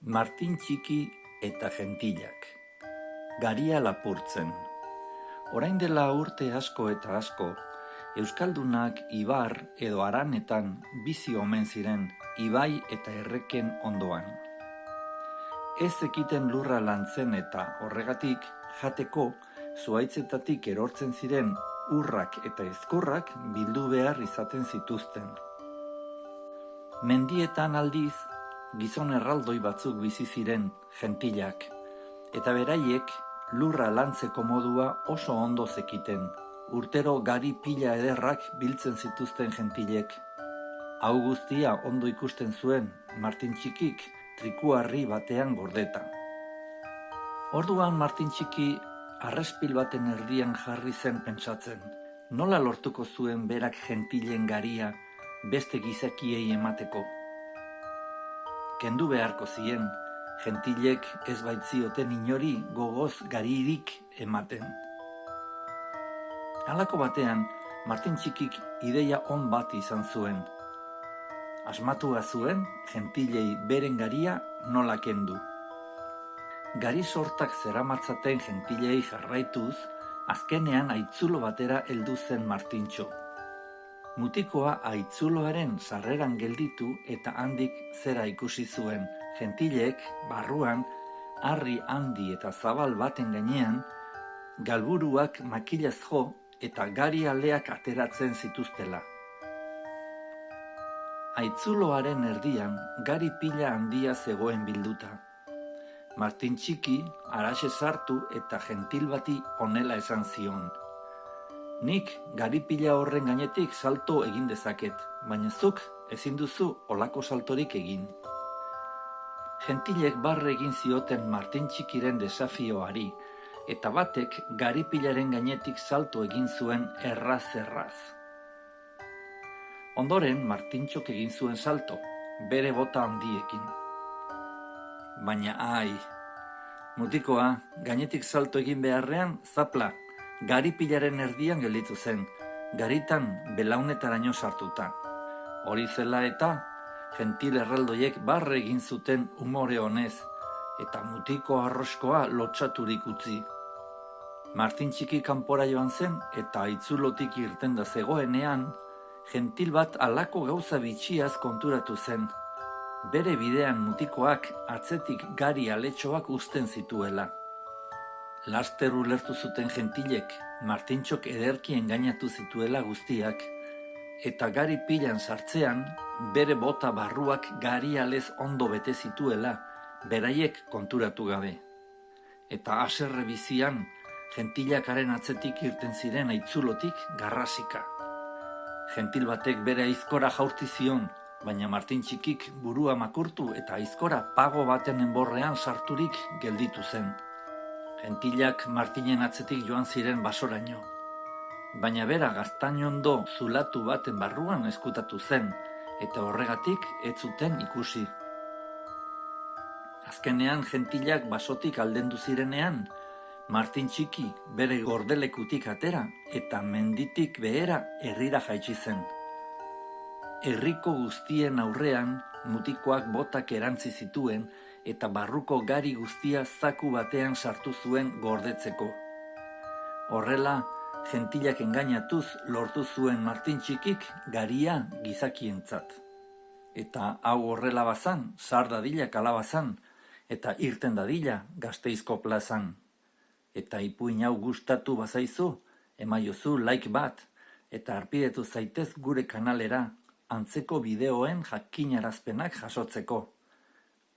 Martin Txiki eta Gentilak. Garia lapurtzen. Orain dela urte asko eta asko, Euskaldunak ibar edo haranetan bizi omen ziren ibai eta erreken ondoan. Ez zekiten lurra lantzen eta horregatik jateko zuhaitzetatik erortzen ziren urrak eta ezkurrak bildu behar izaten zituzten. Mendietan aldiz, gizon erraldoi batzuk bizi ziren Gentilak, eta beraiek lurra lantzeko modua oso ondo zekiten. Urtero gari pila ederrak biltzen zituzten Gentilek. Hau guztia ondo ikusten zuen Martin Txikik trikuarri batean gordeta. Orduan Martin Txiki arrespil baten erdian jarri zen pentsatzen, nola lortuko zuen berak Gentilen garia beste gizakiei emateko. Kendu beharko zien, Gentilek ez baitzioten inori gogoz garirik ematen. Halako batean, Martin Txikik ideia on bat izan zuen. Asmatua zuen Gentilei beren garia nola kendu. Gari sortak zeramatzaten Gentilei jarraituz, azkenean haitzulo batera heldu zen Martintxo. Mutikoa haitzuloaren sarreran gelditu eta handik zera ikusi zuen. Gentilek barruan harri handi eta zabal baten gainean galburuak makilaz jo eta gari aleak ateratzen zituztela. Haitzuloaren erdian gari pila handia zegoen bilduta. Martin Txiki haraxe sartu eta Gentil bati honela esan zion. Nik gari pila horren gainetik salto egin dezaket, baina zuk ezin duzu olako saltorik egin. Gentilek barre egin zioten Martin Txikiren desafioari, eta batek garipilaren gainetik salto egin zuen erraz. Ondoren Martintxok egin zuen salto, bere bota handiekin. Baina mutikoa gainetik salto egin beharrean zapla, garipilaren erdian gelditu zen, garitan belaunetaraino sartuta. Hori zela eta Gentil erraldoiek barre egin zuten umore honez, eta mutiko arroskoa lotsaturik utzi. Martin Txiki kanpora joan zen eta haitzulotik irtenda zegoenean, Gentil bat halako gauza bitxiaz konturatu zen. Bere bidean mutikoak atzetik gari aletxoak uzten zituela. Laster ulertu zuten Gentilek, Martintxok ederki engainatu zituela guztiak, eta gari pilan sartzean, bere bota barruak gari alez ondo bete zituela, beraiek konturatu gabe. Eta haserre bizian, Gentilakaren atzetik irten ziren haitzulotik garrasika. Gentil batek bere aizkora jaurti zion, baina Martin Txikik burua makurtu eta aizkora pago baten enborrean sarturik gelditu zen. Gentilak Martinen atzetik joan ziren basoraino, baina bera gaztainondo zulatu baten barruan ezkutatu zen, eta horregatik ez zuten ikusi. Azkenean Gentilak basotik aldendu zirenean, Martin Txiki bere gordelekutik atera eta menditik behera herrira jaitsi zen. Herriko guztien aurrean mutikoak botak erantzi zituen eta barruko gari guztia zaku batean sartu zuen gordetzeko. Horrela, Gentilak engainatuz lortu zuen Martin Txikik garia gizakientzat. Eta hau horrela bazan, sar dadila kalabazan, eta irten dadila Gasteizko plazan. Eta ipuin hau gustatu bazaizu, emaiozu like bat, eta harpidetu zaitez gure kanalera, antzeko bideoen jakinarazpenak jasotzeko.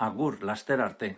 Agur, laster arte!